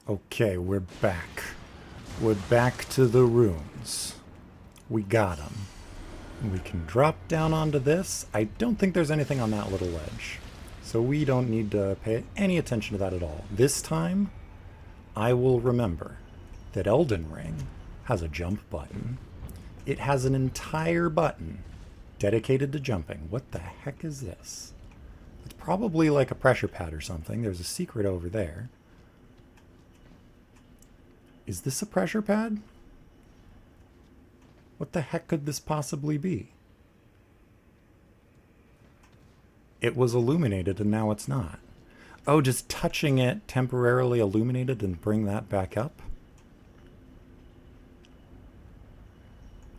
Okay, we're back. We're back to the runes. We got them. We can drop down onto this. I don't think there's anything on that little ledge. So we don't need to pay any attention to that at all. This time, I will remember that Elden Ring has a jump button. It has an entire button dedicated to jumping. What the heck is this? It's probably like a pressure pad or something. There's a secret over there. Is this a pressure pad? What the heck could this possibly be? It was illuminated and now it's not. Oh, just touching it temporarily illuminated and bring that back up?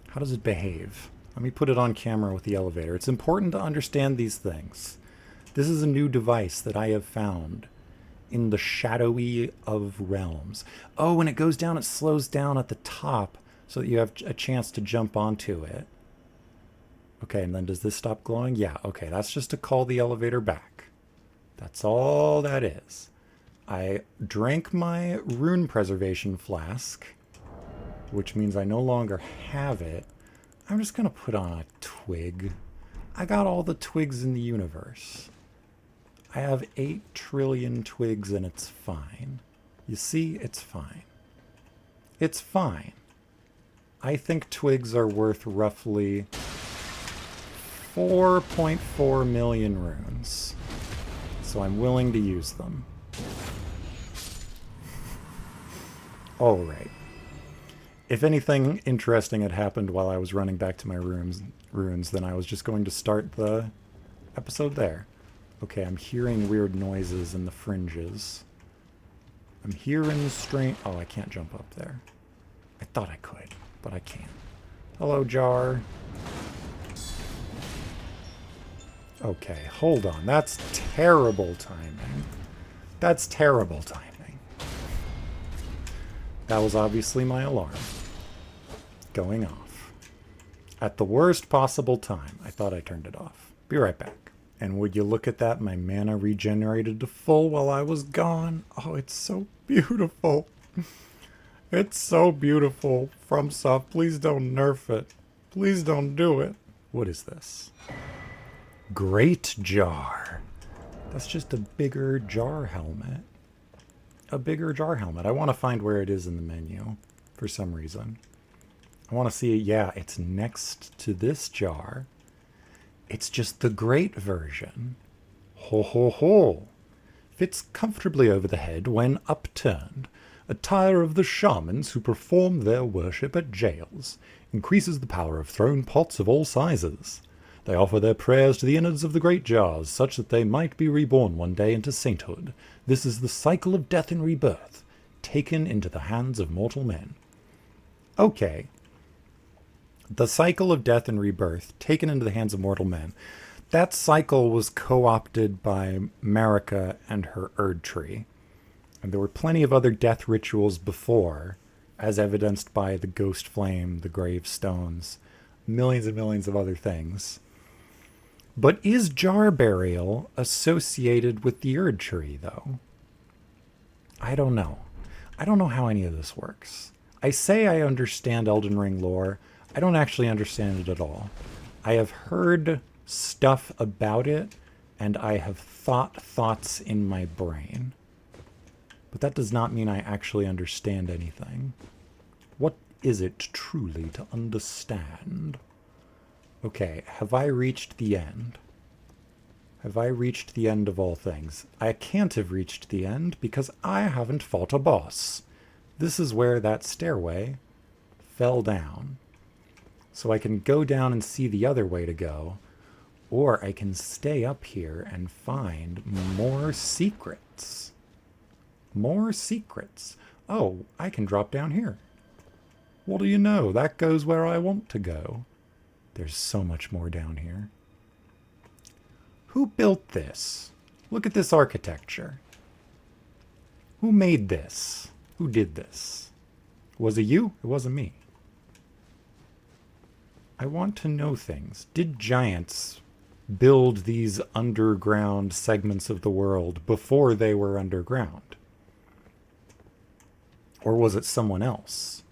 How does it behave? Let me put it on camera with the elevator. It's important to understand these things. This is a new device that I have found in the shadowy of realms. Oh, when it goes down, it slows down at the top so that you have a chance to jump onto it. Okay, and then does this stop glowing? Yeah, okay, that's just to call the elevator back. That's all that is. I drank my rune preservation flask, which means I no longer have it. I'm just gonna put on a twig. I got all the twigs in the universe. I have 8 trillion twigs and it's fine. You see, it's fine. It's fine. I think twigs are worth roughly 4.4 million runes. So I'm willing to use them. Alright. If anything interesting had happened while I was running back to my runes, then I was just going to start the episode there. Okay, I'm hearing weird noises in the fringes. I'm hearing strange... Oh, I can't jump up there. I thought I could, but I can't. Hello, Jar. Okay, hold on. That's terrible timing. That's terrible timing. That was obviously my alarm. Going off. At the worst possible time. I thought I turned it off. Be right back. And would you look at that, my mana regenerated to full while I was gone. Oh, it's so beautiful. It's so beautiful. FromSoft, please don't nerf it. Please don't do it. What is this? Great Jar. That's just a bigger jar helmet. A bigger jar helmet. I want to find where it is in the menu for some reason. I want to see, yeah, it's next to this jar. It's just the great version. Ho ho ho. Fits comfortably over the head when upturned. Attire of the shamans who perform their worship at jails. Increases the power of thrown pots of all sizes. They offer their prayers to the innards of the great jars, such that they might be reborn one day into sainthood. This is the cycle of death and rebirth, taken into the hands of mortal men. Okay. The cycle of death and rebirth, taken into the hands of mortal men. That cycle was co-opted by Marika and her ERDTREE. And there were plenty of other death rituals before, as evidenced by the ghost flame, the gravestones, millions and millions of other things. But is jar burial associated with the ERDTREE, though? I don't know. I don't know how any of this works. I say I understand Elden Ring lore. I don't actually understand it at all. I have heard stuff about it, and I have thought thoughts in my brain. But that does not mean I actually understand anything. What is it truly to understand? Okay, have I reached the end? Have I reached the end of all things? I can't have reached the end because I haven't fought a boss. This is where that stairway fell down. So I can go down and see the other way to go, or I can stay up here and find more secrets. More secrets. Oh, I can drop down here. What do you know? That goes where I want to go. There's so much more down here. Who built this? Look at this architecture. Who made this? Who did this? Was it you? It wasn't me. I want to know things. Did giants build these underground segments of the world before they were underground? Or was it someone else?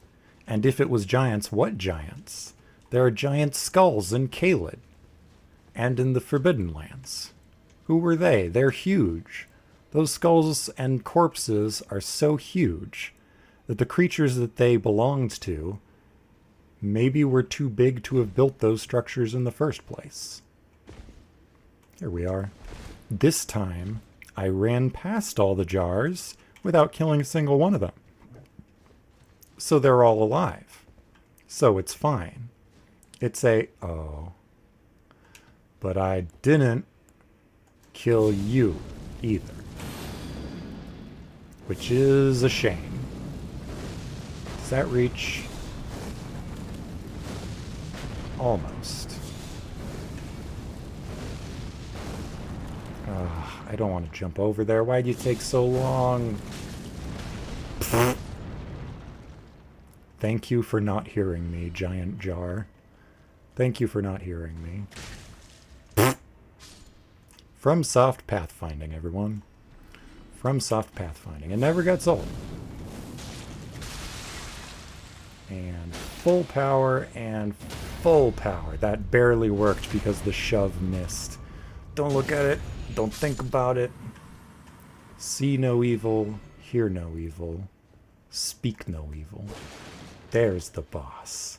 And if it was giants, what giants? There are giant skulls in Caelid and in the Forbidden Lands. Who were they? They're huge. Those skulls and corpses are so huge that the creatures that they belonged to maybe were too big to have built those structures in the first place. Here we are. This time, I ran past all the jars without killing a single one of them. So they're all alive. So it's fine. It's a... oh. But I didn't kill you either. Which is a shame. Does that reach? Almost. I don't want to jump over there. Why'd you take so long? Thank you for not hearing me, giant jar. Thank you for not hearing me. From Soft Pathfinding, everyone. From Soft Pathfinding. It never gets old. And full power and full power. That barely worked because the shove missed. Don't look at it. Don't think about it. See no evil. Hear no evil. Speak no evil. There's the boss.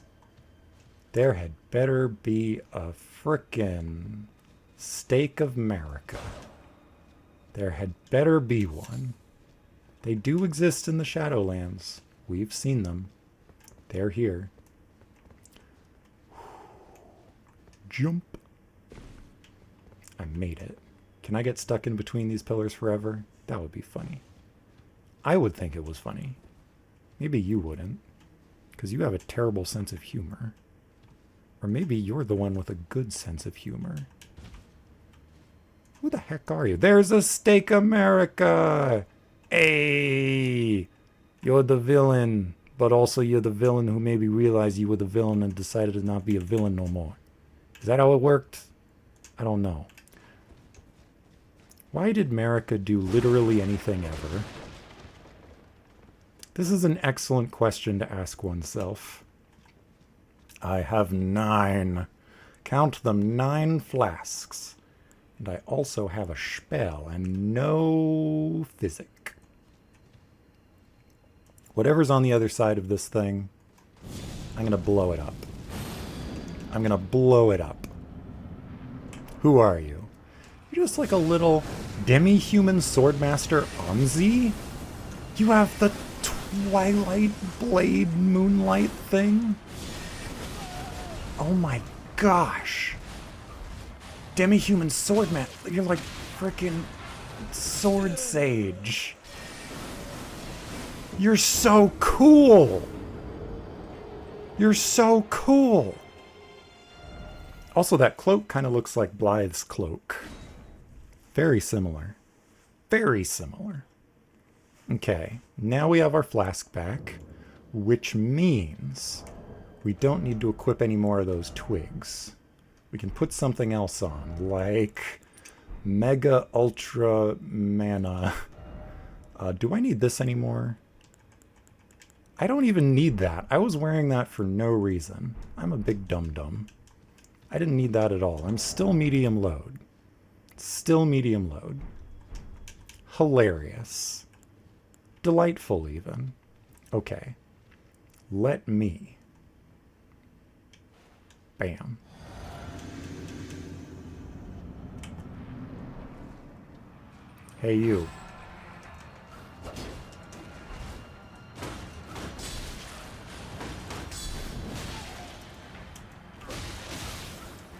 There had better be a frickin' Stake of America. There had better be one. They do exist in the Shadowlands. We've seen them. They're here. Jump. I made it. Can I get stuck in between these pillars forever? That would be funny. I would think it was funny. Maybe you wouldn't. Because you have a terrible sense of humor. Or maybe you're the one with a good sense of humor. Who the heck are you? There's a Stake America! Hey! You're the villain. But also you're the villain who maybe realized you were the villain and decided to not be a villain no more. Is that how it worked? I don't know. Why did America do literally anything ever? This is an excellent question to ask oneself. I have 9. Count them, 9 flasks. And I also have a spell and no physic. Whatever's on the other side of this thing, I'm going to blow it up. I'm going to blow it up. Who are you? You're just like a little demi-human Swordmaster Onzi? You have the Twilight Blade Moonlight thing? Oh my gosh. Demi-human Swordmaster. You're like frickin' Sword Sage. You're so cool. You're so cool. Also, that cloak kind of looks like Blythe's cloak. Very similar. Very similar. Okay, now we have our flask back, which means we don't need to equip any more of those twigs. We can put something else on, like Mega Ultra Mana. Do I need this anymore? I don't even need that. I was wearing that for no reason. I'm a big dum-dum. I didn't need that at all. I'm still medium load. Still medium load. Hilarious. Delightful, even. Okay. Let me. Bam. Hey, you.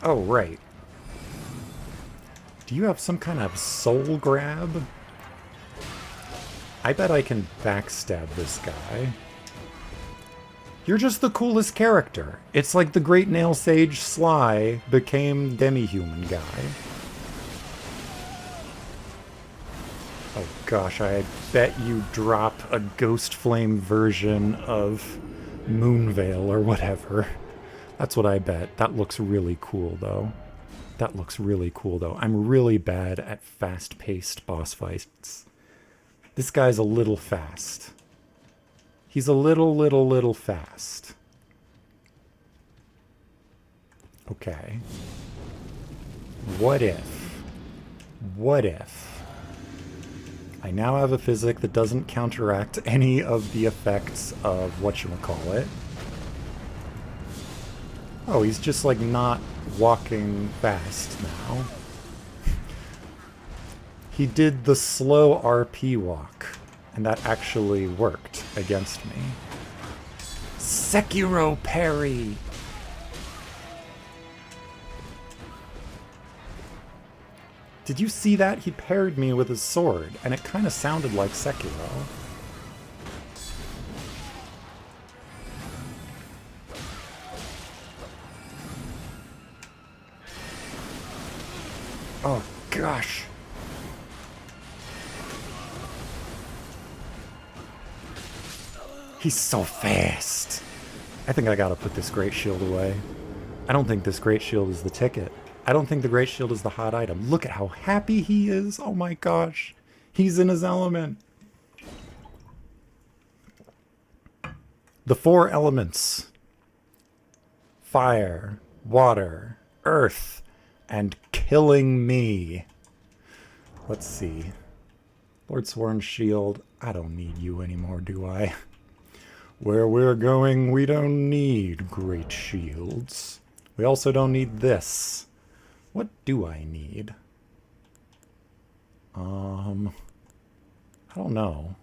Oh, right. Do you have some kind of soul grab? I bet I can backstab this guy. You're just the coolest character. It's like the Great Nail Sage Sly became demi-human guy. Oh gosh, I bet you drop a Ghost Flame version of Moonveil or whatever. That's what I bet. That looks really cool, though. That looks really cool, though. I'm really bad at fast-paced boss fights. This guy's a little fast. He's a little fast. Okay. What if I now have a physic that doesn't counteract any of the effects of whatchamacallit? Oh, he's just like not walking fast now. He did the slow RP walk, and that actually worked against me. Sekiro parry! Did you see that? He parried me with his sword, and it kind of sounded like Sekiro. Oh, gosh. He's so fast. I think I gotta put this Great Shield away. I don't think this Great Shield is the ticket. I don't think the Great Shield is the hot item. Look at how happy he is. Oh my gosh. He's in his element. The 4 elements. Fire, water, earth, and killing me. Let's see. Lord Sworn's shield. I don't need you anymore, do I? Where we're going, we don't need great shields. We also don't need this. What do I need? I don't know.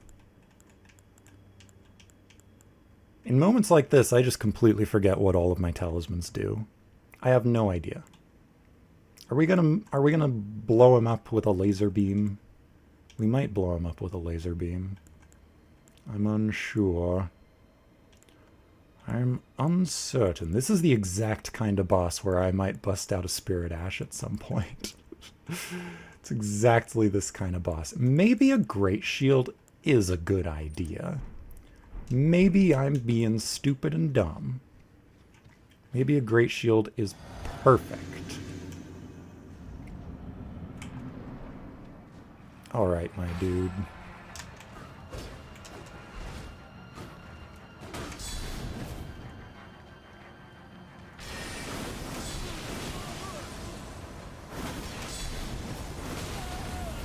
In moments like this, I just completely forget what all of my talismans do. I have no idea. Are we gonna blow him up with a laser beam? We might blow him up with a laser beam. I'm unsure. I'm uncertain. This is the exact kind of boss where I might bust out a Spirit Ash at some point. It's exactly this kind of boss. Maybe a Great Shield is a good idea. Maybe I'm being stupid and dumb. Maybe a Great Shield is perfect. Alright, my dude.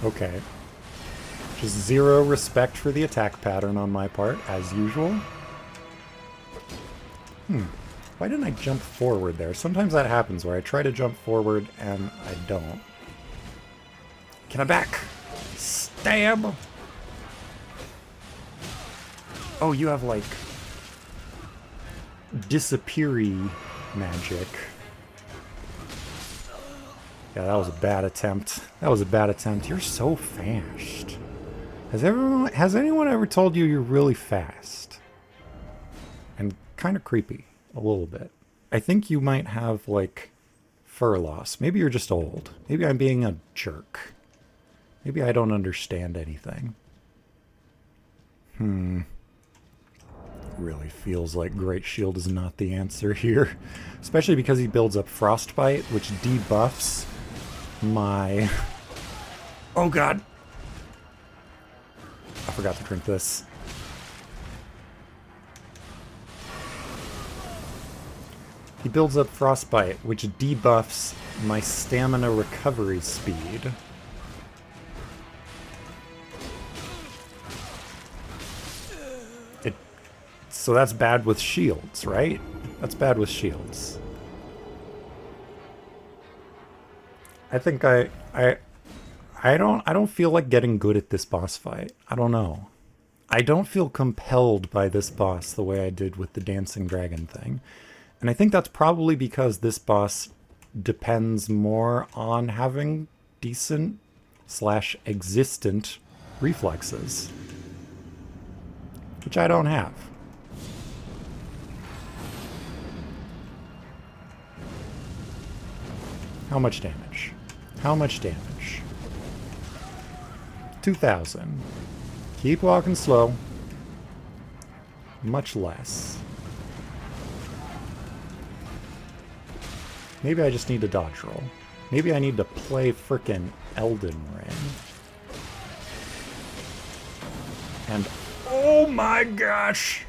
Okay. Just 0 respect for the attack pattern on my part, as usual. Why didn't I jump forward there? Sometimes that happens where I try to jump forward and I don't. Can I back? Stab! Oh, you have, like, disappeary magic. Yeah, that was a bad attempt. That was a bad attempt. You're so fast. Has anyone ever told you you're really fast? And kind of creepy. A little bit. I think you might have, like, fur loss. Maybe you're just old. Maybe I'm being a jerk. Maybe I don't understand anything. Really feels like Great Shield is not the answer here. Especially because he builds up Frostbite, which debuffs my... Oh god! I forgot to drink this. He builds up Frostbite, which debuffs my stamina recovery speed. So that's bad with shields, right? That's bad with shields. I think I don't feel like getting good at this boss fight. I don't know. I don't feel compelled by this boss the way I did with the dancing dragon thing. And I think that's probably because this boss depends more on having decent / existent reflexes. Which I don't have. How much damage? How much damage? 2,000. Keep walking slow. Much less. Maybe I just need to dodge roll. Maybe I need to play frickin' Elden Ring. And oh my gosh!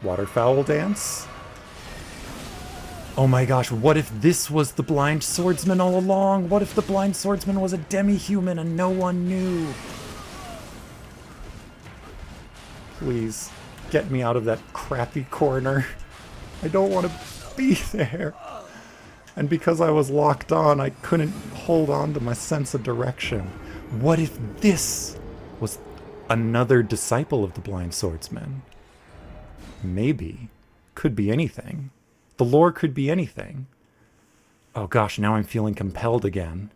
Waterfowl dance. Oh my gosh, what if this was the blind swordsman all along? What if the blind swordsman was a demi-human and no one knew? Please, get me out of that crappy corner. I don't want to be there. And because I was locked on, I couldn't hold on to my sense of direction. What if this was another disciple of the blind swordsman? Maybe. Could be anything. The lore could be anything. Oh gosh, now I'm feeling compelled again.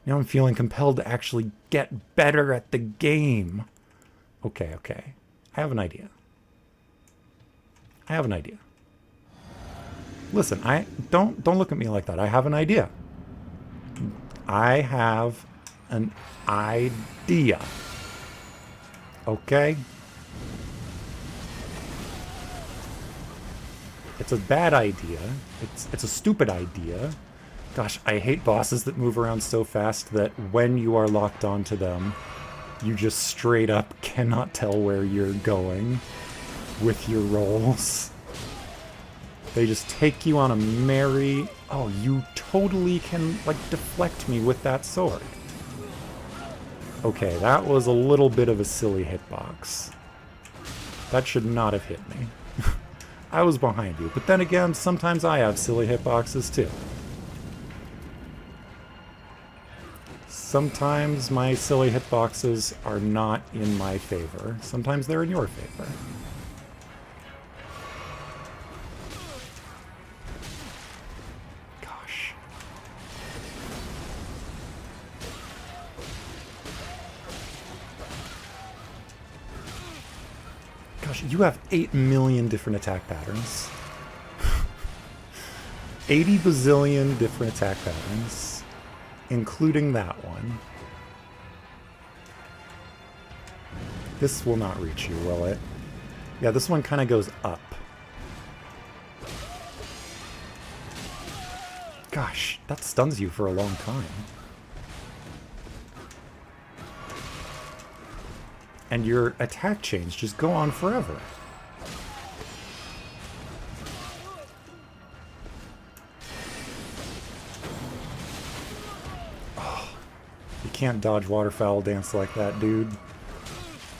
Now I'm feeling compelled to actually get better at the game. Okay. I have an idea. Listen, don't look at me like that. I have an idea. I have an idea. Okay? It's a bad idea. It's a stupid idea. Gosh, I hate bosses that move around so fast that when you are locked onto them, you just straight up cannot tell where you're going with your rolls. They just take you on a merry... Oh, you totally can, like, deflect me with that sword. Okay, that was a little bit of a silly hitbox. That should not have hit me. I was behind you, but then again, sometimes I have silly hitboxes too. Sometimes my silly hitboxes are not in my favor. Sometimes they're in your favor. Gosh. Gosh, you have 8 million different attack patterns. 80 bazillion different attack patterns, including that one. This will not reach you, will it? Yeah, this one kind of goes up. Gosh, that stuns you for a long time. And your attack chains just go on forever. Oh, you can't dodge waterfowl dance like that, dude.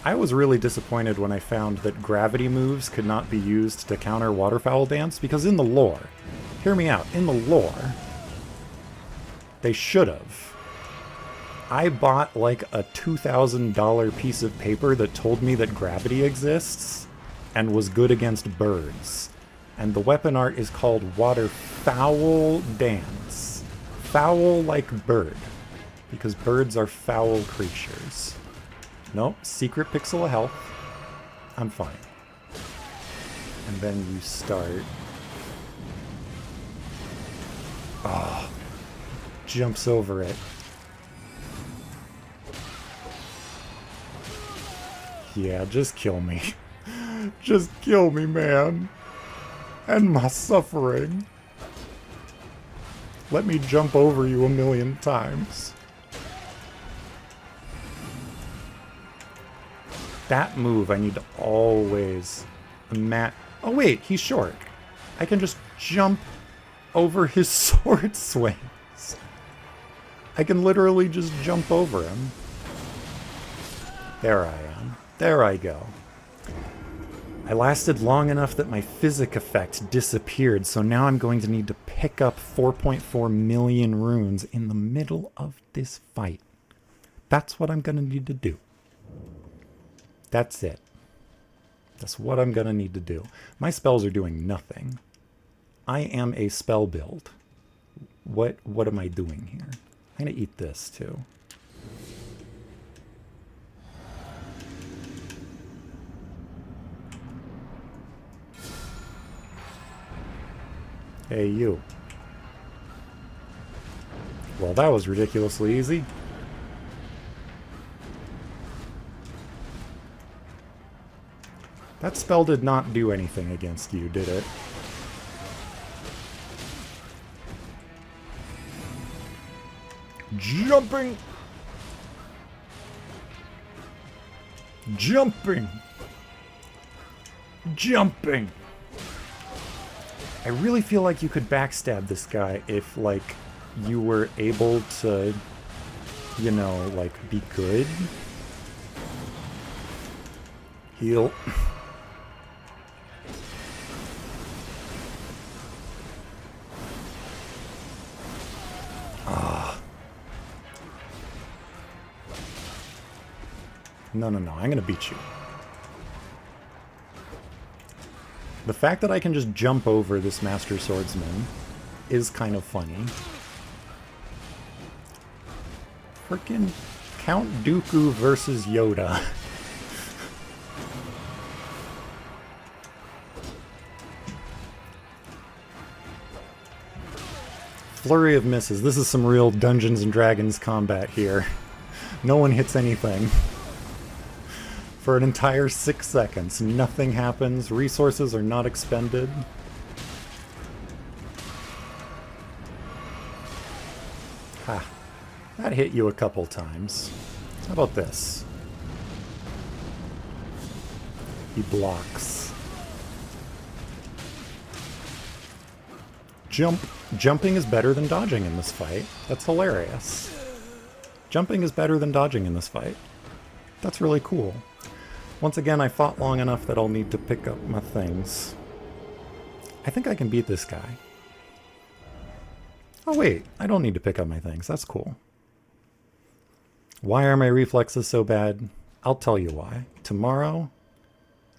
I was really disappointed when I found that gravity moves could not be used to counter waterfowl dance, because in the lore, hear me out, in the lore, they should have. I bought like a $2,000 piece of paper that told me that gravity exists and was good against birds. And the weapon art is called Waterfowl Dance. Fowl like bird. Because birds are foul creatures. Nope, secret pixel of health. I'm fine. And then you start. Oh, jumps over it. Yeah, just kill me. Just kill me, man. End my suffering. Let me jump over you 1,000,000 times. That move I need to always... Oh wait, he's short. I can just jump over his sword swings. I can literally just jump over him. There I am. There I go. I lasted long enough that my physic effect disappeared, so now I'm going to need to pick up 4.4 million runes in the middle of this fight. That's what I'm going to need to do. That's it. That's what I'm going to need to do. My spells are doing nothing. I am a spell build. What am I doing here? I'm going to eat this too. Hey, you. Well, that was ridiculously easy. That spell did not do anything against you, did it? Jumping! Jumping! Jumping! I really feel like you could backstab this guy if, like, you were able to, you know, like, be good. Heal. No, no, no. I'm going to beat you. The fact that I can just jump over this Master Swordsman is kind of funny. Frickin' Count Dooku versus Yoda. Flurry of misses. This is some real Dungeons and Dragons combat here. No one hits anything. For an entire 6 seconds, nothing happens, resources are not expended. Ha. That hit you a couple times. How about this? He blocks. Jump. Jumping is better than dodging in this fight. That's hilarious. Jumping is better than dodging in this fight. That's really cool. Once again, I fought long enough that I'll need to pick up my things. I think I can beat this guy. Oh wait, I don't need to pick up my things. That's cool. Why are my reflexes so bad? I'll tell you why. Tomorrow,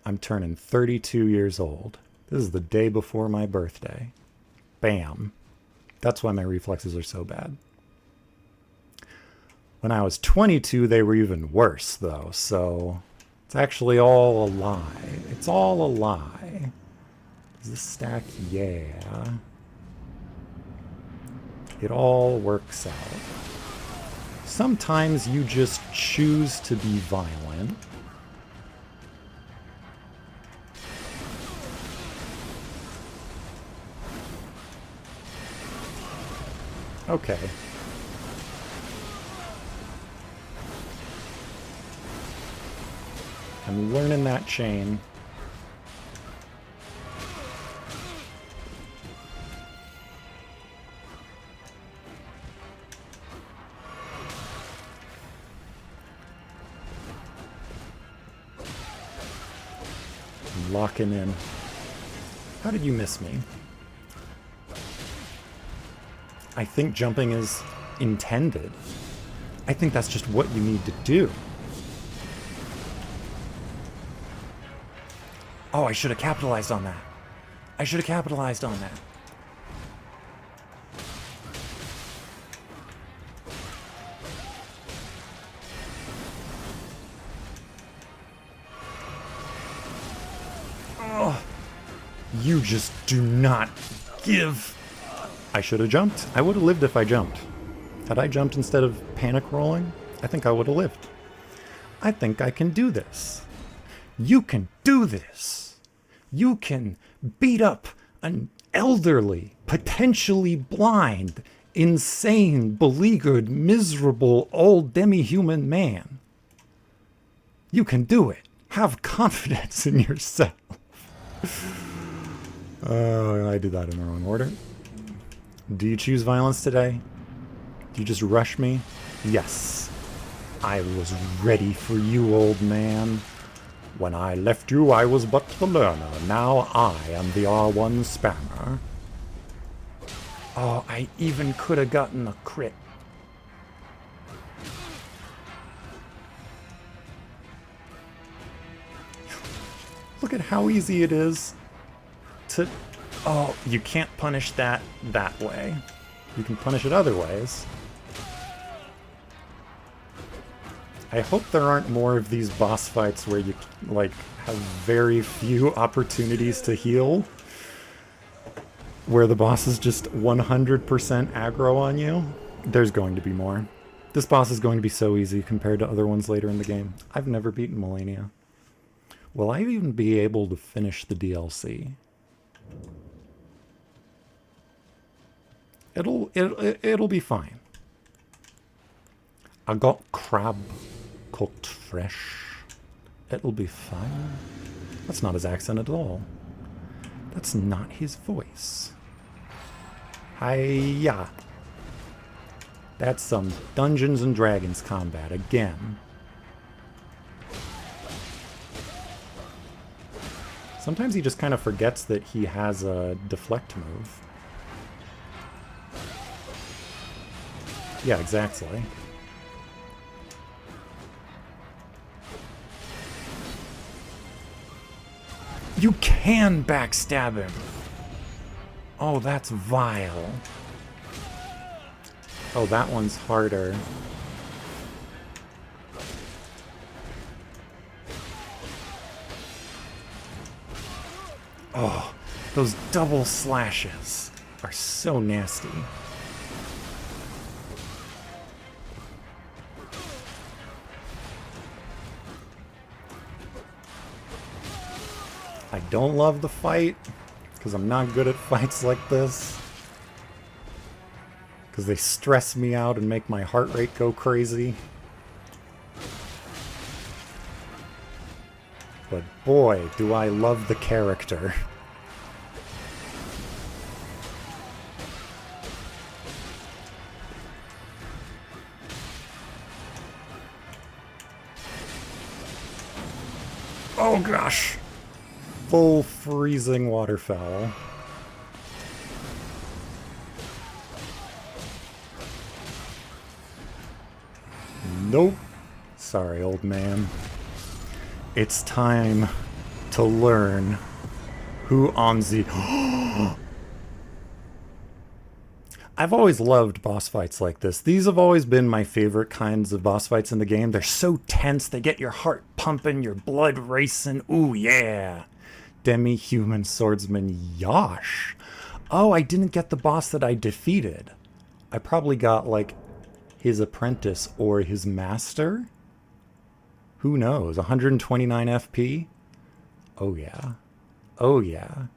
I'm turning 32 years old. This is the day before my birthday. Bam. That's why my reflexes are so bad. When I was 22, they were even worse, though, so it's actually all a lie. It's all a lie. Does this stack? Yeah. It all works out. Sometimes you just choose to be violent. Okay. I'm learning that chain. I'm locking in. How did you miss me? I think jumping is intended. I think that's just what you need to do. Oh, I should have capitalized on that. I should have capitalized on that. Oh, you just do not give. I should have jumped. I would have lived if I jumped. Had I jumped instead of panic rolling, I think I would have lived. I think I can do this. You can do this. You can beat up an elderly, potentially blind, insane, beleaguered, miserable, old demi-human man. You can do it. Have confidence in yourself. I did that in the wrong order. Do you choose violence today? Do you just rush me? Yes. I was ready for you, old man. When I left you, I was but the learner. Now I am the R1 spammer. Oh, I even could have gotten a crit. Look at how easy it is to... Oh, you can't punish that way. You can punish it other ways. I hope there aren't more of these boss fights where you, like, have very few opportunities to heal. Where the boss is just 100% aggro on you. There's going to be more. This boss is going to be so easy compared to other ones later in the game. I've never beaten Millennia. Will I even be able to finish the DLC? It'll be fine. I got crab cooked fresh. It'll be fine. That's not his accent at all. That's not his voice. Hiya. That's some Dungeons and Dragons combat again. Sometimes he just kind of forgets that he has a deflect move. Yeah, exactly. You can backstab him! Oh, that's vile. Oh, that one's harder. Oh, those double slashes are so nasty. I don't love the fight, because I'm not good at fights like this. Because they stress me out and make my heart rate go crazy. But boy, do I love the character. Oh gosh! Full freezing waterfowl. Nope. Sorry, old man. It's time to learn who Anzi... I've always loved boss fights like this. These have always been my favorite kinds of boss fights in the game. They're so tense, they get your heart pumping, your blood racing. Ooh, yeah. Demi-human swordsman Yosh. Oh, I didn't get the boss that I defeated. I probably got, like, his apprentice or his master? Who knows? 129 FP? Oh, yeah. Oh, yeah.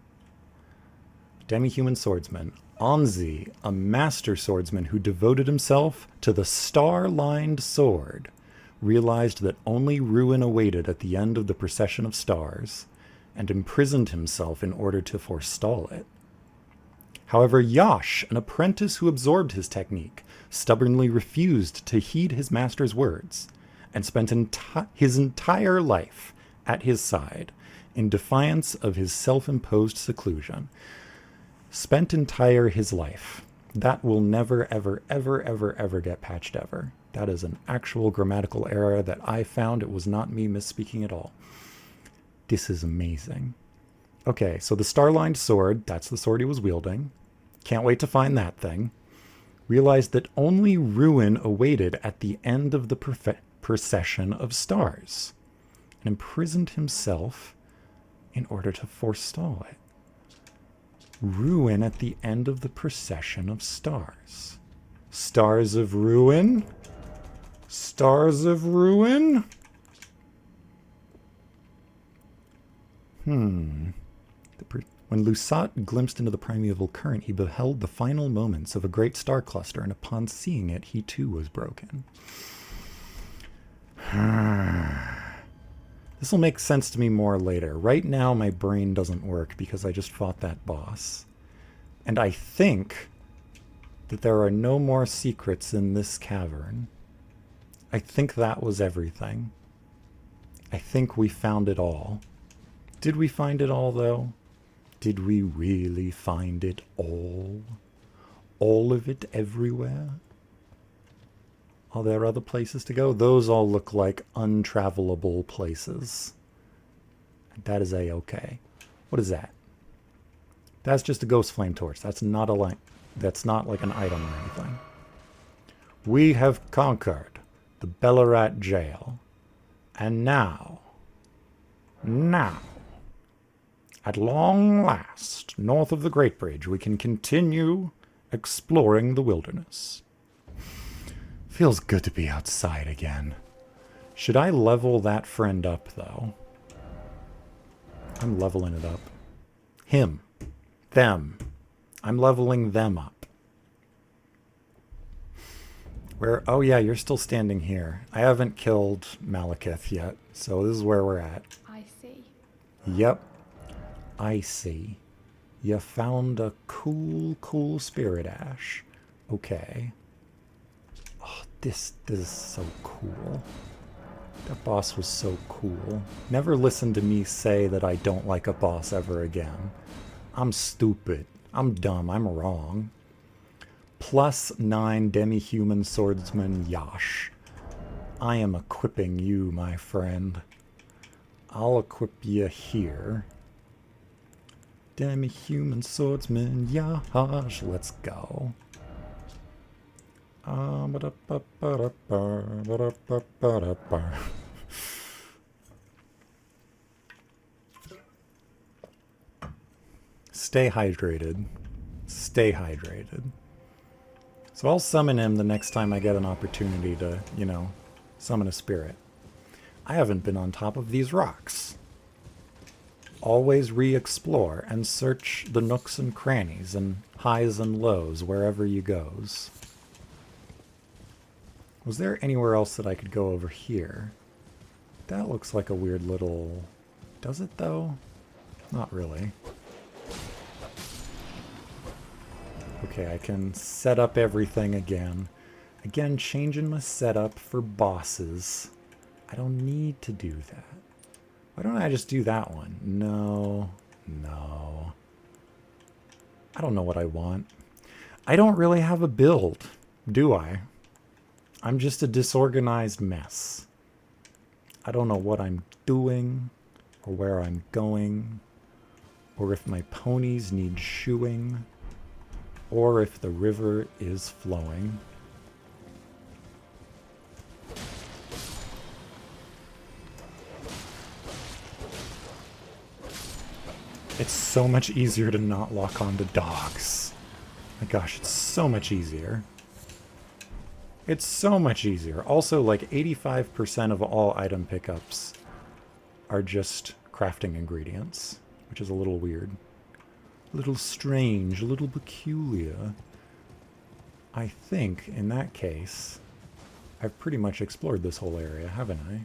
Demi-human swordsman. Anzi, a master swordsman who devoted himself to the star-lined sword, realized that only ruin awaited at the end of the procession of stars, and imprisoned himself in order to forestall it. However, Yosh, an apprentice who absorbed his technique, stubbornly refused to heed his master's words, and spent his entire life at his side, in defiance of his self-imposed seclusion. Spent entire his life. That will never, ever, ever, ever, ever get patched ever. That is an actual grammatical error that I found. It was not me misspeaking at all. This is amazing. Okay, so the star-lined sword, that's the sword he was wielding. Can't wait to find that thing. Realized that only ruin awaited at the end of the procession of stars, and imprisoned himself in order to forestall it. Ruin at the end of the procession of stars. Stars of ruin? Stars of ruin? When Lusat glimpsed into the primeval current, he beheld the final moments of a great star cluster, and upon seeing it, he too was broken. This will make sense to me more later. Right now, my brain doesn't work because I just fought that boss. And I think that there are no more secrets in this cavern. I think that was everything. I think we found it all. Did we find it all, though? Did we really find it all? All of it everywhere? Are there other places to go? Those all look like untravelable places. That is a-okay. What is that? That's just a ghost flame torch. That's not that's not like an item or anything. We have conquered the Bellarat jail. And now, at long last, north of the Great Bridge, we can continue exploring the wilderness. Feels good to be outside again. Should I level that friend up, though? I'm leveling it up. Him. Them. I'm leveling them up. Where? Oh yeah, you're still standing here. I haven't killed Malekith yet, so this is where we're at. I see. Yep. I see. You found a cool spirit ash. Okay. Oh, this is so cool. That boss was so cool. Never listen to me say that I don't like a boss ever again. I'm stupid. I'm dumb. I'm wrong. +9 demi-human swordsman Yash. I am equipping you, my friend. I'll equip you here. Demi-human swordsman Yash. Let's go. Stay hydrated. Stay hydrated. So I'll summon him the next time I get an opportunity to, you know, summon a spirit. I haven't been on top of these rocks. Always re-explore and search the nooks and crannies and highs and lows wherever you goes. Was there anywhere else that I could go over here? That looks like a weird little... Does it though? Not really. Okay, I can set up everything again. Again, changing my setup for bosses. I don't need to do that. Why don't I just do that one? No. I don't know what I want. I don't really have a build, do I? I'm just a disorganized mess. I don't know what I'm doing, or where I'm going, or if my ponies need shoeing, or if the river is flowing. It's so much easier to not lock onto dogs. My gosh, it's so much easier. It's so much easier. Also, like 85% of all item pickups are just crafting ingredients, which is a little weird. A little strange, a little peculiar. I think, in that case, I've pretty much explored this whole area, haven't I?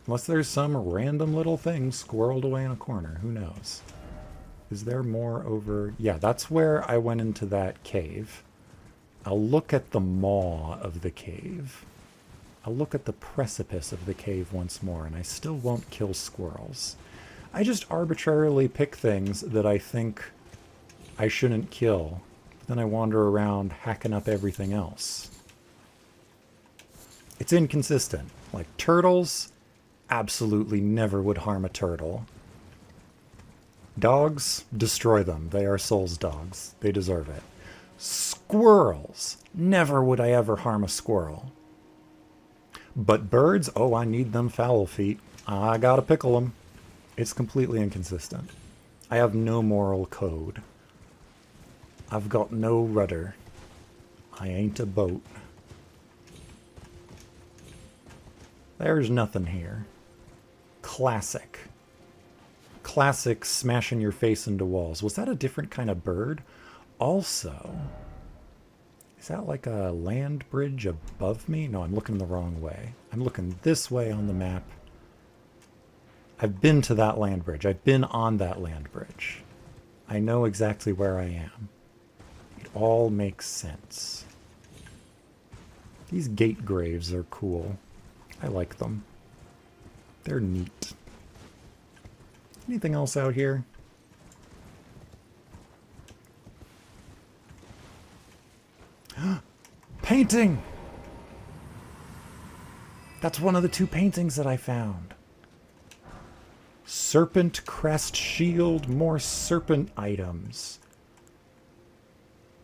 Unless there's some random little thing squirreled away in a corner, who knows? Is there more over... Yeah, that's where I went into that cave. I'll look at the maw of the cave. I'll look at the precipice of the cave once more, and I still won't kill squirrels. I just arbitrarily pick things that I think I shouldn't kill. Then I wander around hacking up everything else. It's inconsistent. Like turtles, absolutely never would harm a turtle. Dogs, destroy them. They are Souls dogs. They deserve it. Squirrels, never would I ever harm a squirrel. But birds, oh, I need them foul feet. I gotta pickle them. It's completely inconsistent. I have no moral code. I've got no rudder. I ain't a boat. There's nothing here. Classic. Classic smashing your face into walls. Was that a different kind of bird? Also, is that like a land bridge above me? No, I'm looking the wrong way. I'm looking this way on the map. I've been to that land bridge. I've been on that land bridge. I know exactly where I am. It all makes sense. These gate graves are cool. I like them. They're neat. Anything else out here? Painting! That's one of the 2 paintings that I found. Serpent crest shield, more serpent items.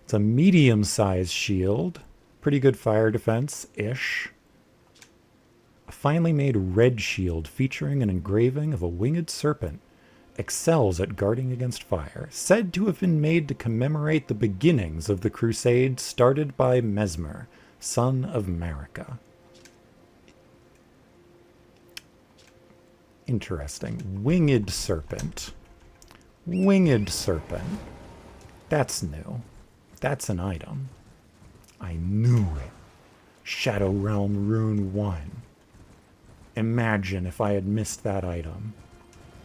It's a medium-sized shield. Pretty good fire defense-ish. A finely made red shield featuring an engraving of a winged serpent. Excels at guarding against fire. Said to have been made to commemorate the beginnings of the crusade started by Mesmer, son of Marica. Interesting. Winged serpent. Winged serpent. That's new. That's an item. I knew it. Shadow Realm Rune 1. Imagine if I had missed that item.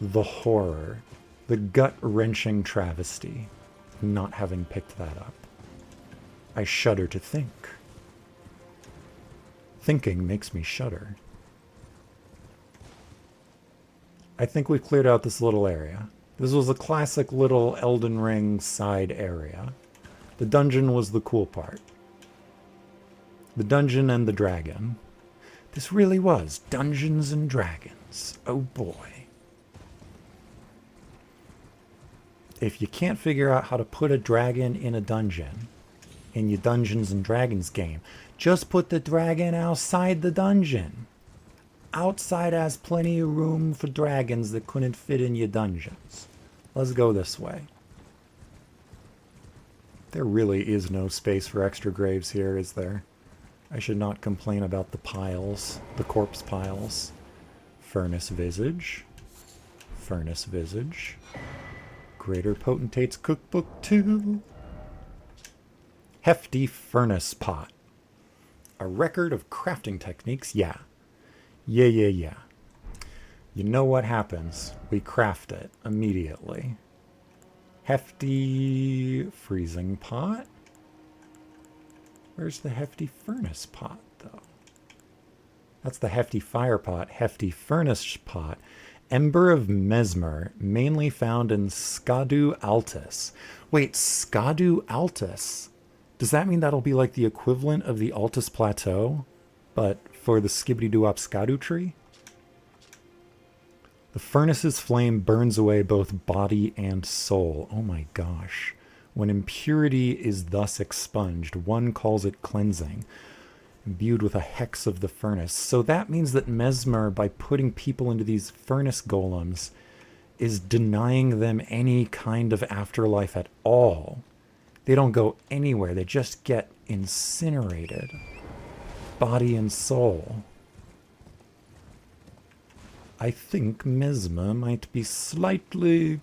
The horror. The The gut-wrenching travesty of not having picked that up. I shudder to think. Thinking makes me shudder. I think we've cleared out this little area. This was a classic little Elden Ring side area. The dungeon was the cool part. The dungeon and the dragon. This really was Dungeons and Dragons. Oh boy. If you can't figure out how to put a dragon in a dungeon in your Dungeons and Dragons game, just put the dragon outside the dungeon. Outside has plenty of room for dragons that couldn't fit in your dungeons. Let's go this way. There really is no space for extra graves here, is there? I should not complain about the piles, the corpse piles. Furnace Visage. Furnace Visage. Greater Potentate's Cookbook 2. Hefty Furnace Pot. A record of crafting techniques, yeah. Yeah. You know what happens. We craft it immediately. Hefty freezing pot? Where's the hefty furnace pot, though? That's the hefty fire pot. Hefty furnace pot. Ember of Mesmer, mainly found in Skadu Altus. Wait, Skadu Altus? Does that mean that'll be like the equivalent of the Altus Plateau, but for the Skibbity-Doo-Wop Skadu tree? The furnace's flame burns away both body and soul. Oh my gosh. When impurity is thus expunged, one calls it cleansing, imbued with a hex of the furnace. So that means that Mesmer, by putting people into these furnace golems, is denying them any kind of afterlife at all. They don't go anywhere. They just get incinerated. Body and soul. I think Mesmer might be slightly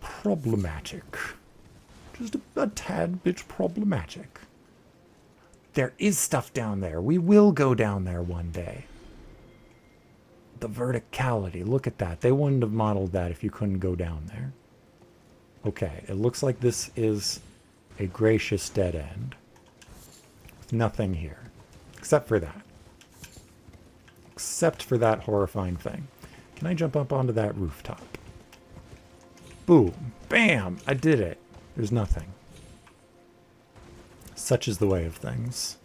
problematic. Just a tad bit problematic. There is stuff down there. We will go down there one day. The verticality. Look at that. They wouldn't have modeled that if you couldn't go down there. Okay, it looks like this is a gracious dead end. With nothing here. Except for that. Except for that horrifying thing. Can I jump up onto that rooftop? Boom. Bam! I did it. There's nothing. Such is the way of things.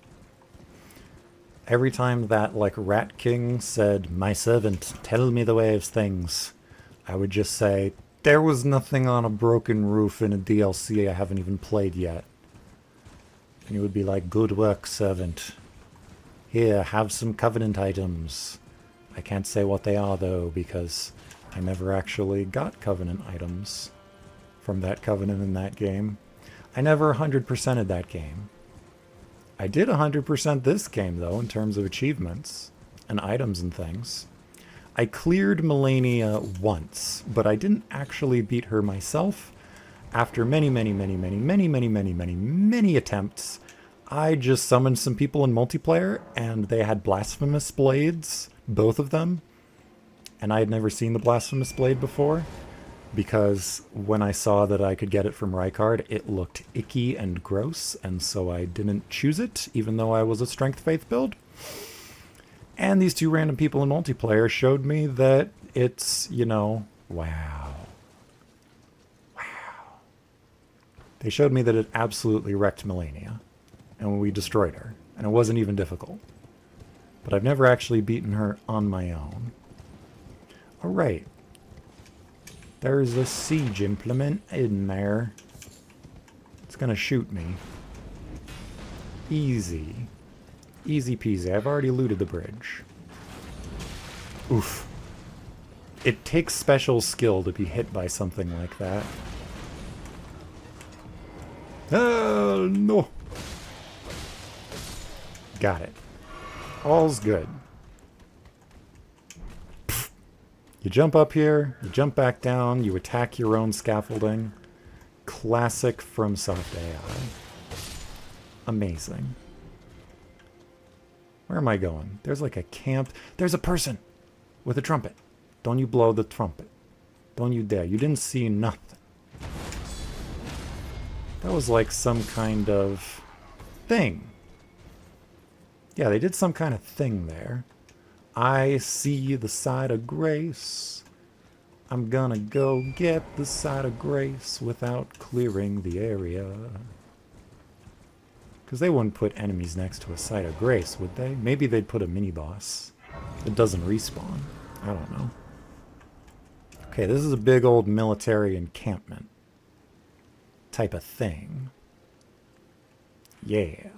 Every time that, like, Rat King said, "My servant, tell me the way of things," I would just say, there was nothing on a broken roof in a DLC I haven't even played yet. And he would be like, "Good work, servant. Here, have some Covenant items." I can't say what they are, though, because I never actually got Covenant items from that Covenant in that game. I never 100%ed that game. I did 100% this game, though, in terms of achievements and items and things. I cleared Melania once, but I didn't actually beat her myself. After many attempts, I just summoned some people in multiplayer, and they had blasphemous blades, both of them. And I had never seen the blasphemous blade before, because when I saw that I could get it from Rykard, it looked icky and gross, and so I didn't choose it, even though I was a strength faith build. And these two random people in multiplayer showed me that it's, you know, wow. They showed me that it absolutely wrecked Melania, and we destroyed her, and it wasn't even difficult. But I've never actually beaten her on my own. Alright. There's a siege implement in there. It's gonna shoot me. Easy. Easy peasy. I've already looted the bridge. Oof. It takes special skill to be hit by something like that. Oh, no. Got it. All's good. Pfft. You jump up here, you jump back down, you attack your own scaffolding. Classic FromSoft AI. Amazing. Where am I going? There's like a camp. There's a person with a trumpet. Don't you blow the trumpet. Don't you dare. You didn't see nothing. That was like some kind of thing. Yeah, they did some kind of thing there. I see the side of grace. I'm gonna go get the side of grace without clearing the area. Because they wouldn't put enemies next to a side of grace, would they? Maybe they'd put a mini-boss that doesn't respawn. I don't know. Okay, this is a big old military encampment type of thing. Yeah.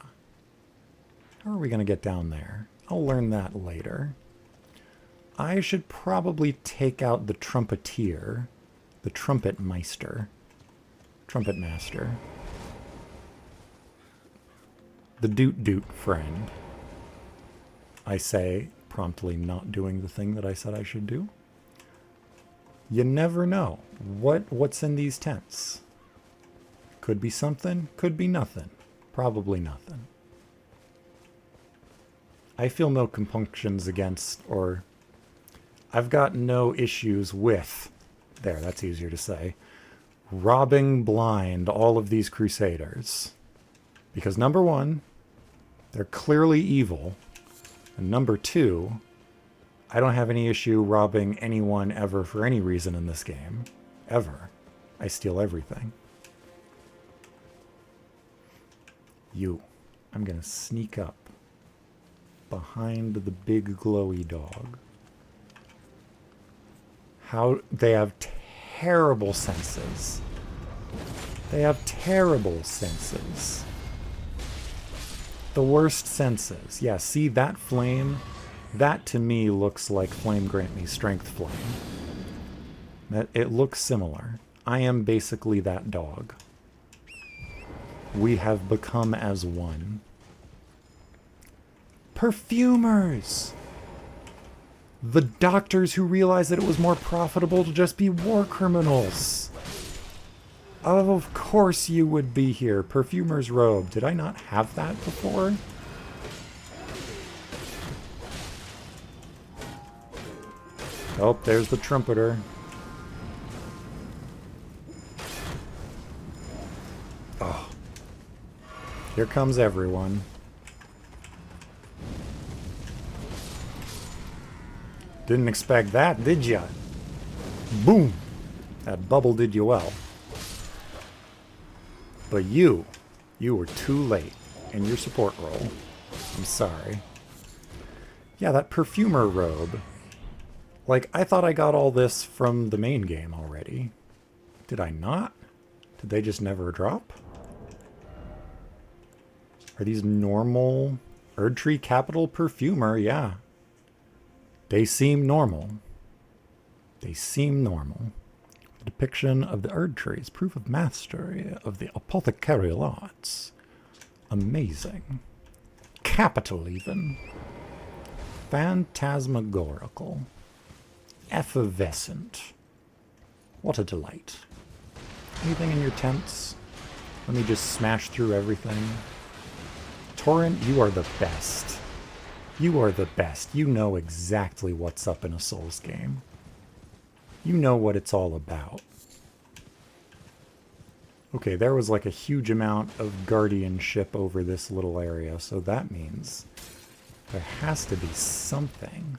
How are we going to get down there? I'll learn that later. I should probably take out the trumpeter, the trumpet master. The doot friend. I say, promptly not doing the thing that I said I should do. You never know. What's in these tents? Could be something, could be nothing. Probably nothing. I feel no compunctions against, or I've got no issues with, there, that's easier to say, robbing blind all of these crusaders. Because number one, they're clearly evil. And number two, I don't have any issue robbing anyone ever for any reason in this game. Ever. I steal everything. You. I'm gonna sneak up behind the big glowy dog. How they have terrible senses. They have terrible senses. The worst senses. Yeah, see that flame? That to me looks like Flame Grant Me Strength Flame. It looks similar. I am basically that dog. We have become as one. Perfumers! The doctors who realized that it was more profitable to just be war criminals. Of course you would be here. Perfumer's robe. Did I not have that before? Oh, there's the trumpeter. Oh. Here comes everyone. Didn't expect that, did ya? Boom! That bubble did you well. But you were too late in your support role. I'm sorry. Yeah, that perfumer robe. Like, I thought I got all this from the main game already. Did I not? Did they just never drop? Are these normal? ERDTREE Capital Perfumer, yeah. They seem normal. They seem normal. The depiction of the ERDTREE is proof of mastery of the apothecarial arts. Amazing. Capital, even. Phantasmagorical. Effervescent. What a delight. Anything in your tents? Let me just smash through everything. Torrent, you are the best. You are the best. You know exactly what's up in a Souls game. You know what it's all about. Okay, there was like a huge amount of guardianship over this little area, so that means there has to be something.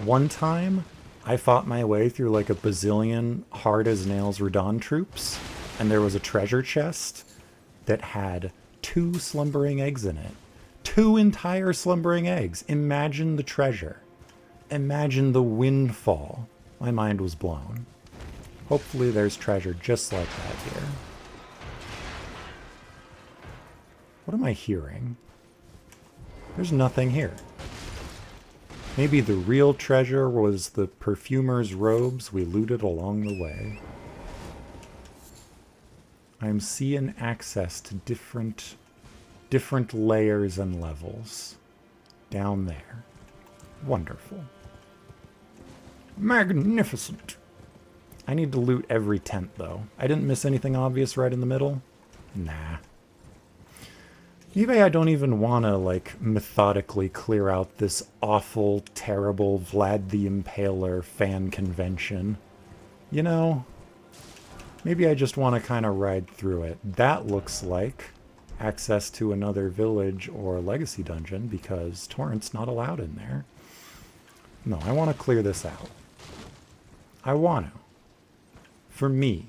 One time, I fought my way through like a bazillion hard-as-nails Radon troops, and there was a treasure chest that had 2 slumbering eggs in it. 2 entire slumbering eggs. Imagine the treasure. Imagine the windfall. My mind was blown. Hopefully there's treasure just like that here. What am I hearing? There's nothing here. Maybe the real treasure was the perfumer's robes we looted along the way. I'm seeing access to different layers and levels down there. Wonderful. Magnificent. I need to loot every tent, though. I didn't miss anything obvious right in the middle? Nah. Maybe I don't even want to, like, methodically clear out this awful, terrible Vlad the Impaler fan convention. You know, maybe I just want to kind of ride through it. That looks like access to another village or legacy dungeon because torrent's not allowed in there. No, I want to clear this out. I want to. For me.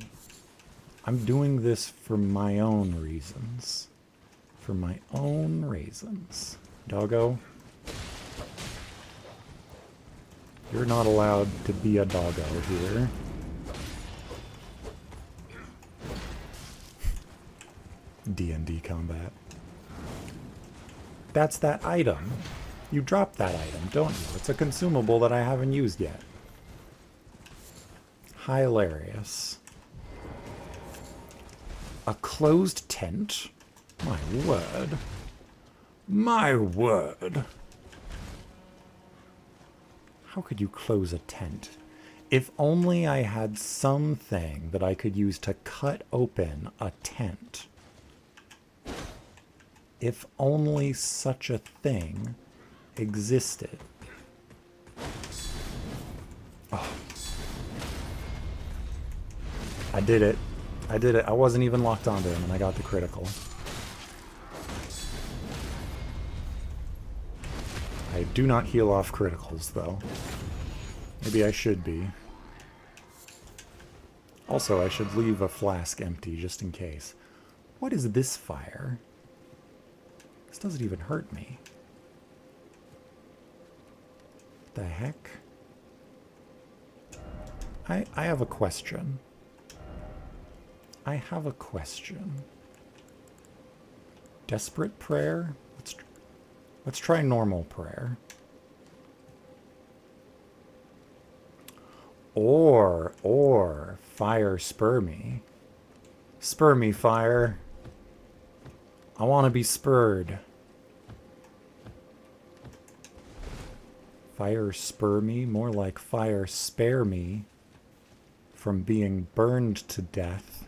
I'm doing this for my own reasons. For my own reasons. Doggo. You're not allowed to be a doggo here. D&D combat. That's that item. You drop that item, don't you? It's a consumable that I haven't used yet. Hilarious. A closed tent? My word. My word. How could you close a tent? If only I had something that I could use to cut open a tent. If only such a thing existed. Oh. I did it. I did it. I wasn't even locked onto him and I got the critical. I do not heal off criticals though. Maybe I should be. Also, I should leave a flask empty just in case. What is this fire? This doesn't even hurt me. What the heck? I have a question. I have a question. Desperate prayer? Let's try normal prayer. Or fire spur me. Spur me, fire. I want to be spurred. Fire spur me? More like fire spare me from being burned to death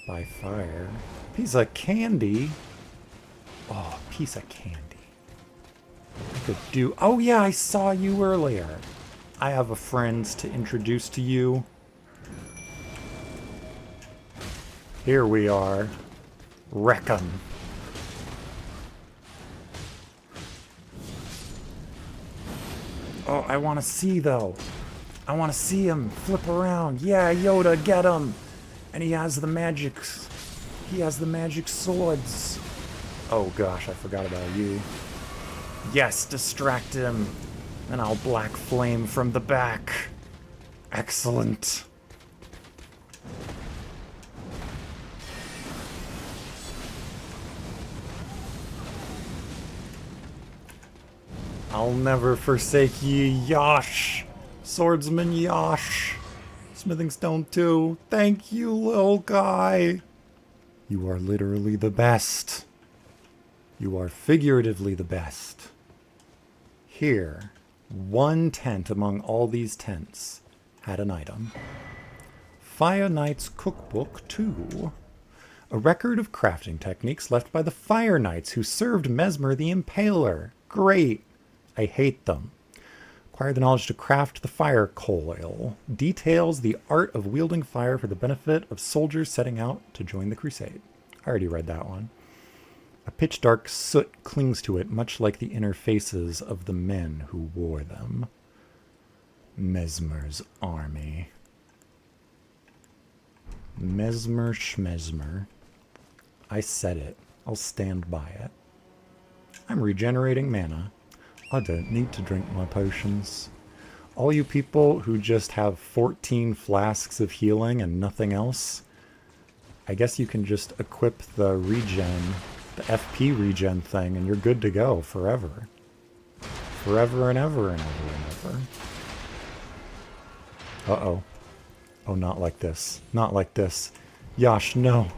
by fire. Piece of candy? Oh, piece of candy. I could do... Oh yeah, I saw you earlier. I have a friend to introduce to you. Here we are. Wreck 'em. Oh, I want to see, though. I want to see him flip around. Yeah, Yoda, get him. And he has the magics. He has the magic swords. Oh, gosh, I forgot about you. Yes, distract him. And I'll black flame from the back. Excellent. I'll never forsake ye, Yosh. Swordsman Yosh. Smithing Stone 2. Thank you, little guy. You are literally the best. You are figuratively the best. Here, one tent among all these tents had an item. Fire Knight's Cookbook 2. A record of crafting techniques left by the Fire Knights who served Mesmer the Impaler. Great. I hate them. Acquire the knowledge to craft the fire coil. Details the art of wielding fire for the benefit of soldiers setting out to join the crusade. I already read that one. A pitch dark soot clings to it, much like the inner faces of the men who wore them. Mesmer's army. Mesmer schmesmer. I said it. I'll stand by it. I'm regenerating mana. I don't need to drink my potions. All you people who just have 14 flasks of healing and nothing else, I guess you can just equip the regen, the FP regen thing, and you're good to go forever. Forever and ever and ever and ever. Uh-oh. Oh, not like this. Not like this. Yosh, no.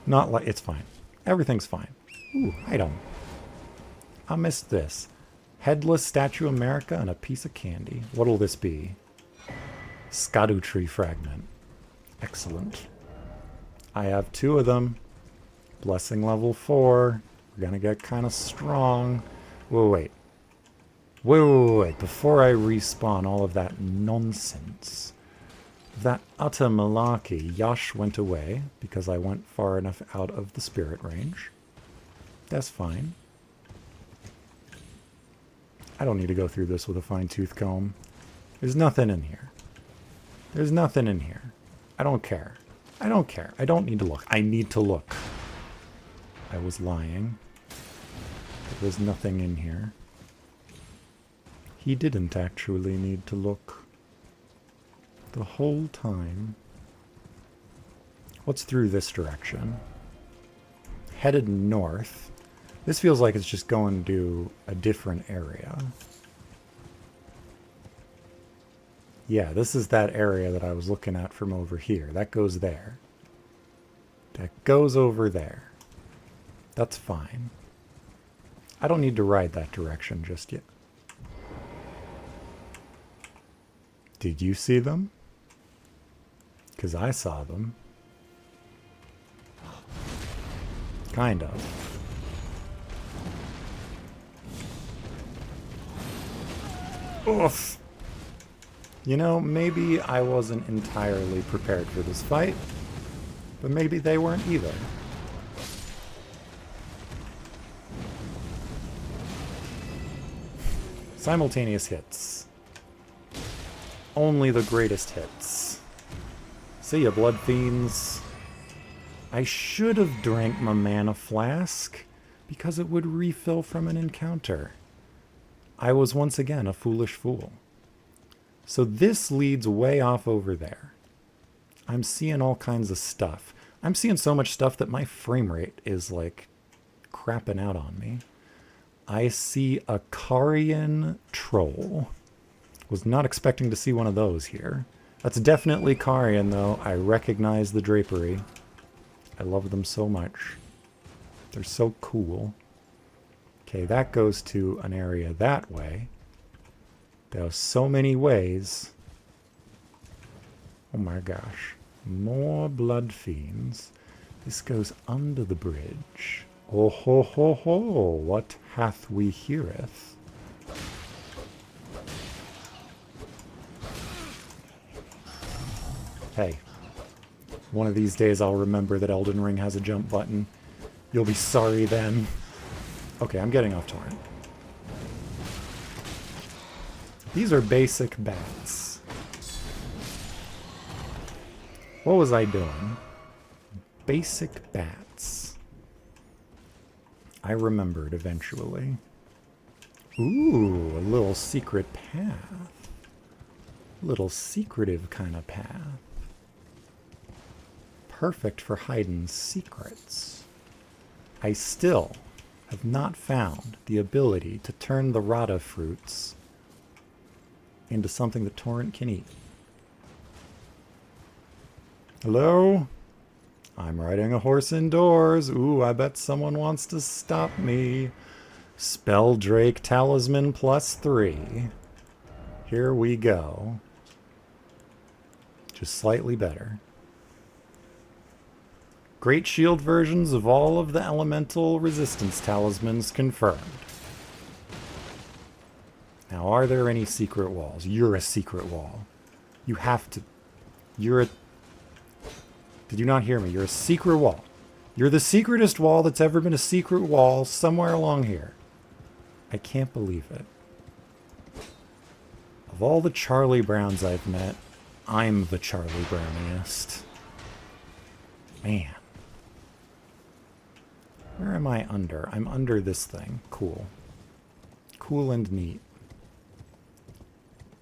Not like... It's fine. Everything's fine. Ooh, item. I missed this. Headless Statue America and a piece of candy. What'll this be? ERDTREE fragment. Excellent. I have 2 of them. Blessing level 4. We're gonna get kind of strong. Wait. Wait. Before I respawn all of that nonsense. That utter malarkey, Yash went away because I went far enough out of the spirit range. That's fine. I don't need to go through this with a fine-tooth comb. There's nothing in here. There's nothing in here. I don't care. I don't care. I don't need to look. I need to look. I was lying. There was nothing in here. He didn't actually need to look. The whole time. What's through this direction? Headed north. This feels like it's just going to a different area. Yeah, this is that area that I was looking at from over here. That goes there. That goes over there. That's fine. I don't need to ride that direction just yet. Did you see them? Because I saw them. Kind of. Oof. You know, maybe I wasn't entirely prepared for this fight, but maybe they weren't either. Simultaneous hits. Only the greatest hits. See ya, Blood Fiends. I should have drank my mana flask because it would refill from an encounter. I was once again a foolish fool. So this leads way off over there. I'm seeing all kinds of stuff. I'm seeing so much stuff that my frame rate is like crapping out on me. I see a Karian troll. Was not expecting to see one of those here. That's definitely Karian though. I recognize the drapery. I love them so much. They're so cool. Okay, that goes to an area that way. There are so many ways. Oh my gosh. More blood fiends. This goes under the bridge. Oh ho ho ho, what hath we heareth? Hey, one of these days I'll remember that Elden Ring has a jump button. You'll be sorry then. Okay, I'm getting off torrent. These are basic bats. What was I doing? Basic bats. I remembered eventually. Ooh, a little secret path. Little secretive kind of path. Perfect for hiding secrets. I still have not found the ability to turn the Rata fruits into something the torrent can eat. Hello? I'm riding a horse indoors. Ooh, I bet someone wants to stop me. Spelldrake Talisman +3. Here we go. Just slightly better. Great shield versions of all of the elemental resistance talismans confirmed. Now, are there any secret walls? You're a secret wall. You have to... You're a... Did you not hear me? You're a secret wall. You're the secretest wall that's ever been a secret wall somewhere along here. I can't believe it. Of all the Charlie Browns I've met, I'm the Charlie Browniest. Man. Where am I under? I'm under this thing. Cool. Cool and neat.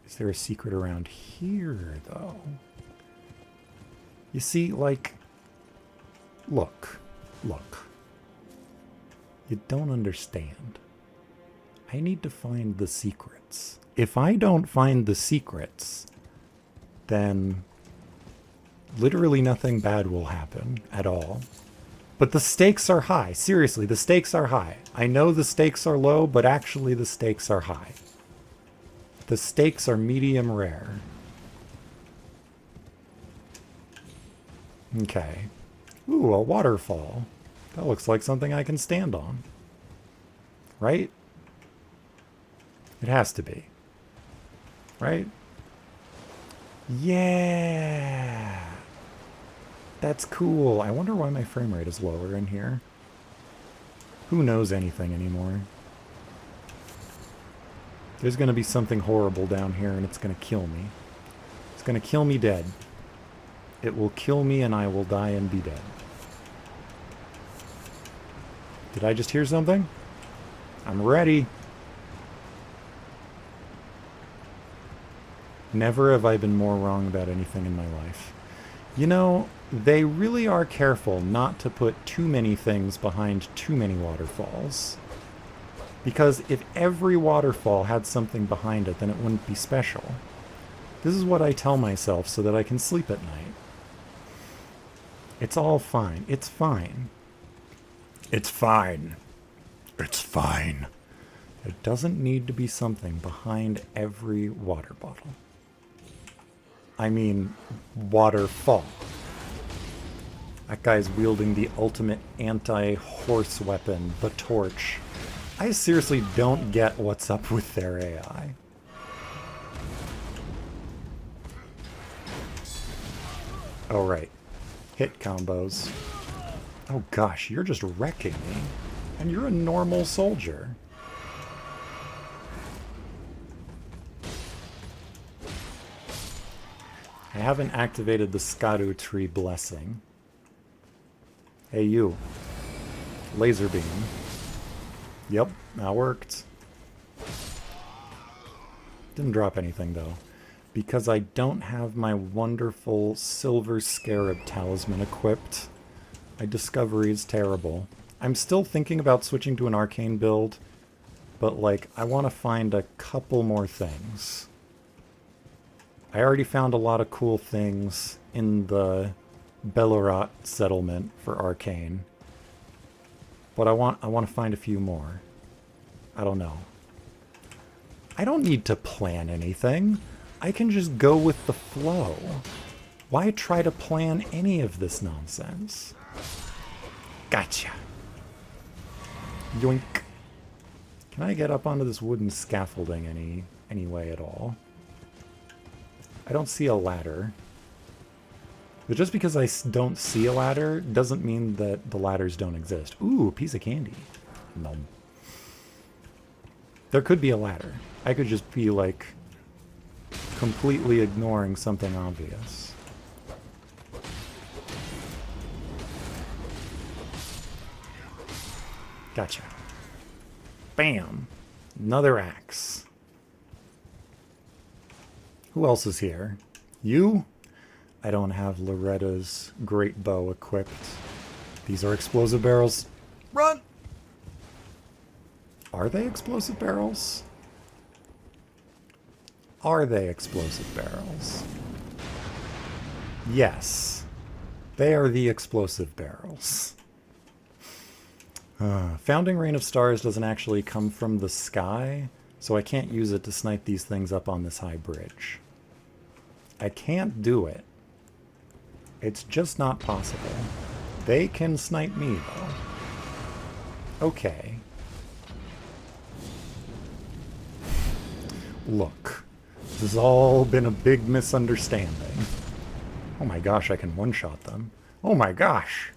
Is there a secret around here, though? You see, like... Look. Look. You don't understand. I need to find the secrets. If I don't find the secrets, then literally nothing bad will happen at all. But the stakes are high. Seriously, the stakes are high. I know the stakes are low, but actually the stakes are high. The stakes are medium rare. Okay. Ooh, a waterfall. That looks like something I can stand on. Right? It has to be. Right? Yeah! That's cool. I wonder why my frame rate is lower in here. Who knows anything anymore? There's going to be something horrible down here and it's going to kill me. It's going to kill me dead. It will kill me and I will die and be dead. Did I just hear something? I'm ready. Never have I been more wrong about anything in my life. You know, they really are careful not to put too many things behind too many waterfalls. Because if every waterfall had something behind it, then it wouldn't be special. This is what I tell myself so that I can sleep at night. It's all fine. It's fine. It's fine. It's fine. There doesn't need to be something behind every water bottle. I mean, waterfall. That guy's wielding the ultimate anti-horse weapon, the torch. I seriously don't get what's up with their AI. Oh, right. Hit combos. Oh gosh, you're just wrecking me. And you're a normal soldier. I haven't activated the ERDTREE blessing. Hey you. Laser beam. Yep, that worked. Didn't drop anything though. Because I don't have my wonderful silver scarab talisman equipped. My discovery is terrible. I'm still thinking about switching to an arcane build, but like, I want to find a couple more things. I already found a lot of cool things in the Bellerat settlement for arcane, but I want to find a few more. I don't know. I don't need to plan anything. I can just go with the flow. Why try to plan any of this nonsense? Gotcha. Yoink. Can I get up onto this wooden scaffolding any way at all? I don't see a ladder. But just because I don't see a ladder doesn't mean that the ladders don't exist. Ooh, a piece of candy. Nom. There could be a ladder. I could just be like completely ignoring something obvious. Gotcha. Bam! Another axe. Who else is here? You? I don't have Loretta's great bow equipped. These are explosive barrels. Run! Are they explosive barrels? Are they explosive barrels? Yes. They are the explosive barrels. Founding Rain of Stars doesn't actually come from the sky, so I can't use it to snipe these things up on this high bridge. I can't do it. It's just not possible. They can snipe me, though. Okay. Look. This has all been a big misunderstanding. Oh my gosh, I can one-shot them. Oh my gosh!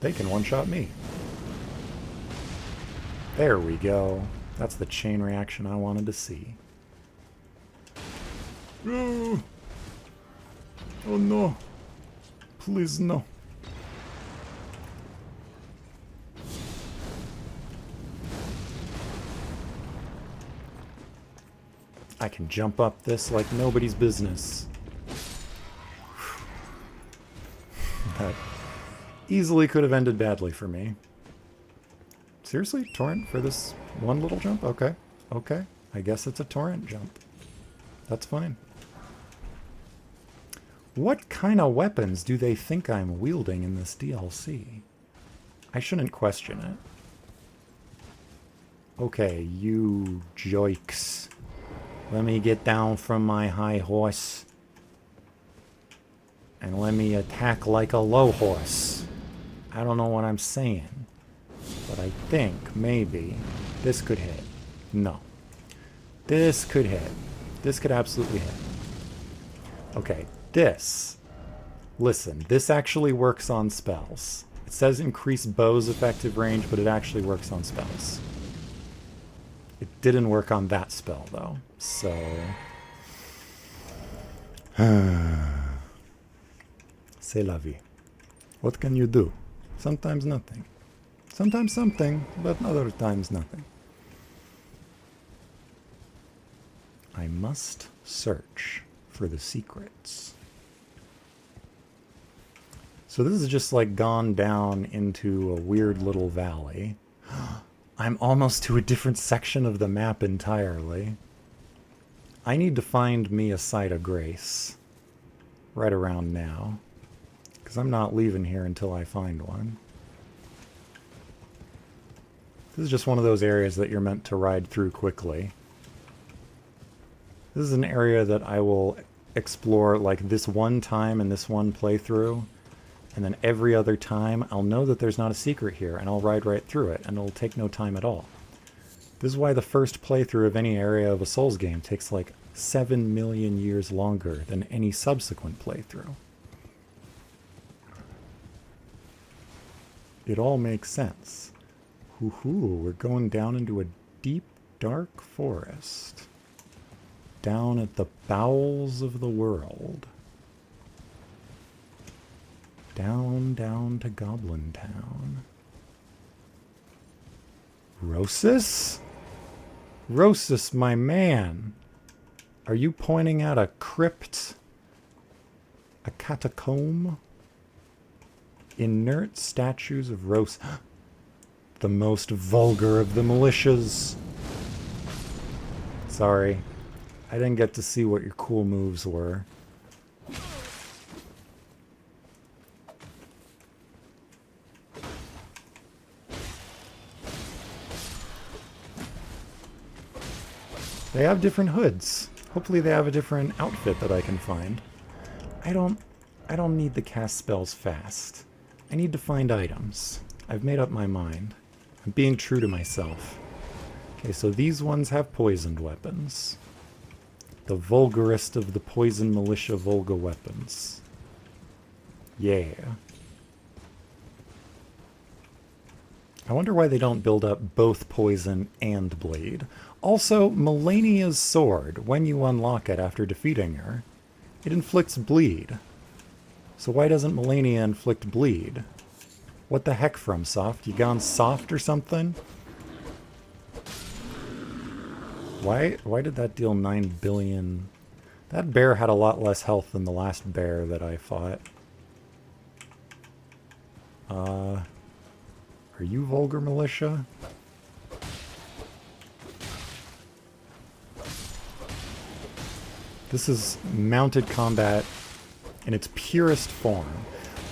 They can one-shot me. There we go. That's the chain reaction I wanted to see. Oh no. Please no. I can jump up this like nobody's business. That easily could have ended badly for me. Seriously? Torrent for this one little jump? Okay. Okay. I guess it's a torrent jump. That's fine. What kind of weapons do they think I'm wielding in this DLC? I shouldn't question it. Okay, you joiks. Let me get down from my high horse. And let me attack like a low horse. I don't know what I'm saying. But I think maybe this could hit. No. This could hit. This could absolutely hit. Okay, this. Listen, this actually works on spells. It says increase bow's effective range, but it actually works on spells. It didn't work on that spell, though. So... C'est la vie. What can you do? Sometimes nothing. Sometimes something, but other times nothing. I must search for the secrets. So this is just like gone down into a weird little valley. I'm almost to a different section of the map entirely. I need to find me a site of grace right around now, because I'm not leaving here until I find one. This is just one of those areas that you're meant to ride through quickly. This is an area that I will explore like this one time in this one playthrough, and then every other time I'll know that there's not a secret here, and I'll ride right through it, and it'll take no time at all. This is why the first playthrough of any area of a Souls game takes like 7 million years longer than any subsequent playthrough. It all makes sense. Hoo-hoo, we're going down into a deep, dark forest. Down at the bowels of the world. Down to Goblin Town. Rosus? Rosus, my man. Are you pointing at a crypt? A catacomb? Inert statues of Rosus. The most vulgar of the militias. Sorry. I didn't get to see what your cool moves were. They have different hoods. Hopefully they have a different outfit that I can find. I don't need to cast spells fast. I need to find items. I've made up my mind. I'm being true to myself. Okay, so these ones have poisoned weapons. The vulgarest of the poison militia vulgar weapons. Yeah. I wonder why they don't build up both poison and blade. Also, Melania's sword, when you unlock it after defeating her, it inflicts bleed. So why doesn't Melania inflict bleed? What the heck, FromSoft? You gone soft or something? Why did that deal 9 billion? That bear had a lot less health than the last bear that I fought. Are you vulgar militia? This is mounted combat in its purest form.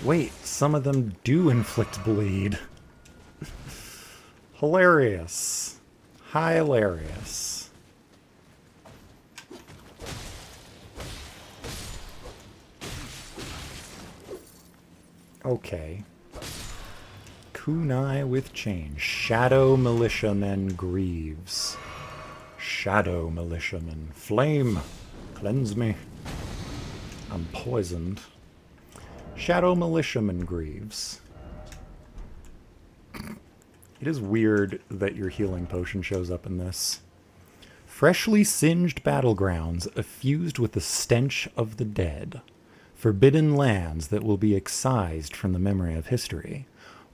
Wait, some of them do inflict bleed. Hilarious. Hilarious. Okay. Kunai with change. Shadow militiamen Greaves. Shadow militiamen. Flame. Cleanse me. I'm poisoned. Shadow militiamen Greaves. It is weird that your healing potion shows up in this. Freshly singed battlegrounds effused with the stench of the dead. Forbidden lands that will be excised from the memory of history.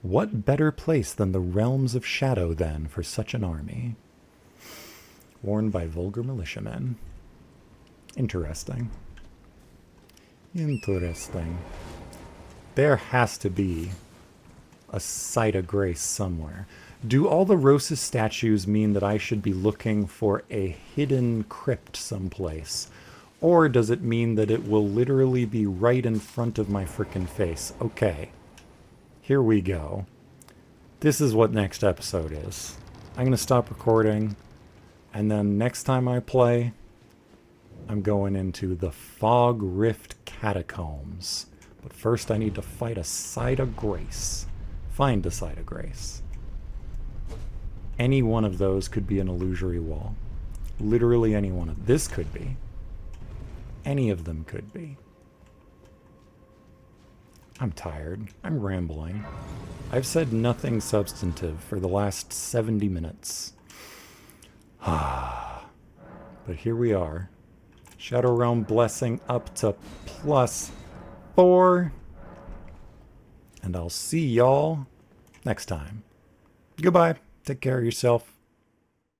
What better place than the realms of shadow, then, for such an army? Worn by vulgar militiamen. Interesting. Interesting. There has to be a site of grace somewhere. Do all the Rosus statues mean that I should be looking for a hidden crypt someplace? Or does it mean that it will literally be right in front of my frickin' face? Okay. Here we go. This is what next episode is. I'm going to stop recording, and then next time I play, I'm going into the Fog Rift Catacombs. But first I need to fight a site of grace. Find a site of grace. Any one of those could be an illusory wall. Literally any one of this could be. Any of them could be. I'm tired. I'm rambling. I've said nothing substantive for the last 70 minutes. But here we are. Shadow Realm blessing up to +4. And I'll see y'all next time. Goodbye. Take care of yourself.